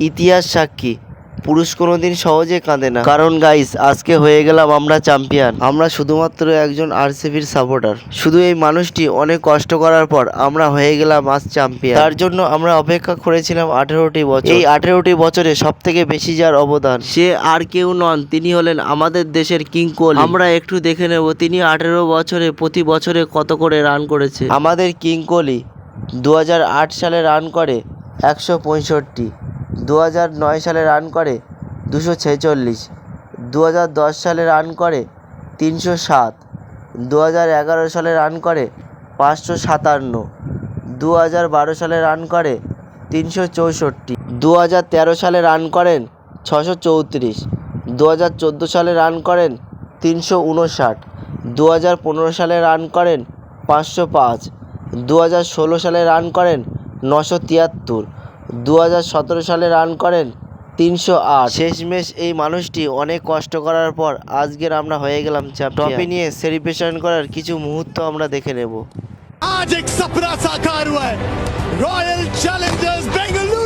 ইতিহাস সাক্ষী, পুরুষ কোনোদিন সহজে কাঁদে না। কারণ গাইস, আজকে হয়ে গেলাম আমরা চ্যাম্পিয়ন। আমরা শুধুমাত্র একজন আরসিবির সাপোর্টার। শুধু এই মানুষটি অনেক কষ্ট করার পর আমরা হয়ে গেলাম আজ চ্যাম্পিয়ন। তার জন্য আমরা অপেক্ষা করেছিলাম 18টি বছর। এই 18টি বছরে সব থেকে বেশি যার অবদান, সে আর কেউ নন, তিনি হলেন আমাদের দেশের কিং কোহলি। আমরা একটু দেখে নেব তিনি 18 বছরে প্রতি বছরে কত করে রান করেছে। আমাদের কিং কোহলি 2008 সালে রান করে 165, 2009 সালে রান করে 246, 2010 সালে রান করে 307, 2011 সালে রান করে 557, 2012 সালে রান করে 364, 2013 সালে রান করেন 634, 2014 সালে রান করেন 359, 2015 সালে রান করেন 505, 2016 সালে রান করেন 973, 2017 সালে রান করেন 308। শেষমেশ এই মানুষটি অনেক কষ্ট করার পর আজকের আমরা হয়ে গেলাম চ্যাম্পিয়ন। ট্রফি নিয়ে সেলিব্রেশন করার কিছু মুহূর্ত আমরা দেখে নেব। आज एक सपना साकार हुआ है। Royal Challengers Bengaluru